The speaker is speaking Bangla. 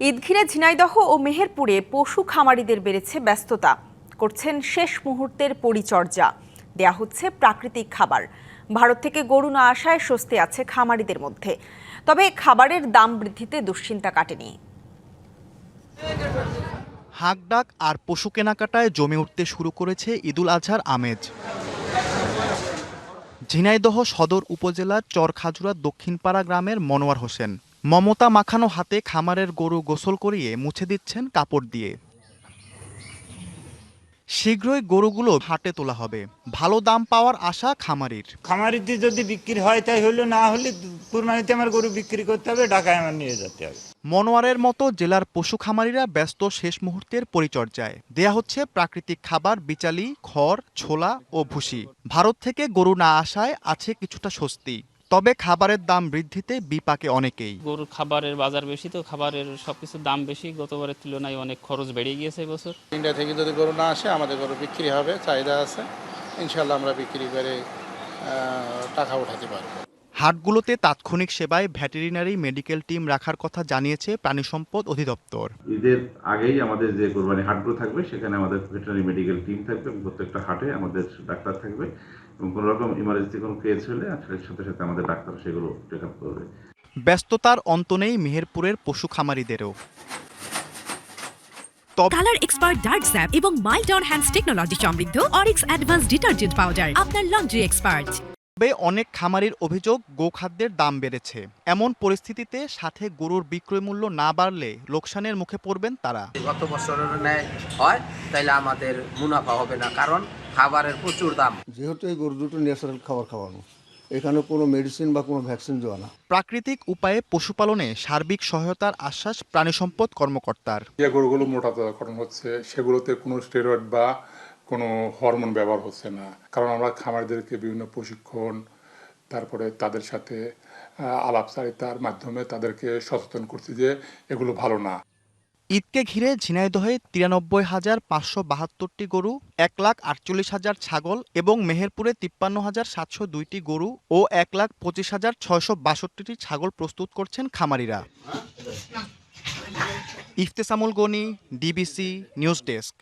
ঈদ ঘিরে ঝিনাইদহ ও মেহেরপুরে পশু খামারিদের বেড়েছে ব্যস্ততা। করছেন শেষ মুহূর্তের পরিচর্যা, দেয়া হচ্ছে প্রাকৃতিক খাবার। ভারত থেকে গরু না আসায় স্বস্তি আছে খামারিদের মধ্যে, তবে খাবারের দাম বৃদ্ধিতে দুশ্চিন্তা কাটেনি। হাঁক ডাক আর পশু কেনাকাটায় জমে উঠতে শুরু করেছে ঈদুল আজহার আমেজ। ঝিনাইদহ সদর উপজেলার চরখাজুরা দক্ষিণপাড়া গ্রামের মনোয়ার হোসেন মমতা মাখানো হাতে খামারের গরু গোসল করিয়ে মুছে দিচ্ছেন কাপড় দিয়ে। শীঘ্রই গরুগুলো হাটে তোলা হবে, ভালো দাম পাওয়ার আশা খামারির। খামারিতে যদি বিক্রি হয় তাই হলো, না হলে কুরবানিতে আমার গরু বিক্রি করতে হবে, ঢাকায় আমার নিয়ে যেতে হবে। মনোয়ারের মতো জেলার পশু খামারিরা ব্যস্ত শেষ মুহূর্তের পরিচর্যায়। দেয়া হচ্ছে প্রাকৃতিক খাবার, বিচালি, খড়, ছোলা ও ভুসি। ভারত থেকে গরু না আসায় আছে কিছুটা স্বস্তি, তবে খাবারের দাম বৃদ্ধিতে বিপাকে অনেকেই। গরুর খাবারের বাজার বেশি, তো খাবারের সবকিছুর দাম বেশি, গতবারের তুলনায় অনেক খরচ বেড়ে গিয়েছে এবছর। ইন্ডিয়া থেকে যদি গরু না আসে আমাদের গরু বিক্রি হবে, চাহিদা আছে, ইনশাল্লাহ আমরা বিক্রি করে টাকা উঠাতে পারবো। হাটগুলোতে তাৎক্ষণিক সেবায় ভেটেরিনারি মেডিকেল টিম রাখার কথা জানিয়েছে প্রাণী সম্পদ অধিদপ্তর। ঈদের আগেই আমাদের যে কোরবানি হাটগুলো থাকবে সেখানে আমাদের ভেটেরিনারি মেডিকেল টিম থাকবে, প্রত্যেকটা হাটে আমাদের ডাক্তার থাকবে এবং কোনো রকম ইমার্জেন্সি কোনো কেস হলে সাথে সাথে আমাদের ডাক্তার সেগুলো টেক আপ করবে। ব্যস্ততার অন্ত নেই মেহেরপুরের পশু খামারিদেরও। কালার এক্সপার্ট ডার্ক স্যাপ এবং মাইল্ড অন হ্যান্ডস টেকনোলজি সমৃদ্ধ অরিক্স অ্যাডভান্স ডিটারজেন্ট পাউডার আপনার লন্ড্রি এক্সপার্ট। তবে অনেক খামারির অভিযোগ গোখাদ্যের দাম বেড়েছে। এমন পরিস্থিতিতে সাথে গরুর বিক্রয় মূল্য না বাড়লে লোকসানের মুখে পড়বেন তারা। গত বছরের ন্যায় হয় তাইলে আমাদের মুনাফা হবে না, কারণ খাবারের প্রচুর দাম। যেহেতু এই গরু দুটো ন্যাচারাল খাবার খাওয়ানো, এখানে কোনো মেডিসিন বা কোনো ভ্যাকসিন দেওয়া না। প্রাকৃতিক উপায়ে পশুপালনে সার্বিক সহায়তার আশ্বাস প্রাণী সম্পদ কর্মকর্তার। যে গরুগুলো মোটাতাজাকরণ হচ্ছে সেগুলোতে কোনো স্টেরয়েড বা কোনো হরমোন ব্যবহার হচ্ছে না, কারণ আমরা খামারিদেরকে বিভিন্ন প্রশিক্ষণ, তারপরে তাদের সাথে আলাপচারিতার মাধ্যমে তাদেরকে সচেতন করছি যে এগুলো ভালো না। ঈদকে ঘিরে ঝিনাইদহে 93,572টি গরু, 1,48,000 ছাগল এবং মেহেরপুরে 53,702টি গরু ও 1,25,662টি ছাগল প্রস্তুত করছেন খামারিরা। Iftesamul Gani, DBC news desk.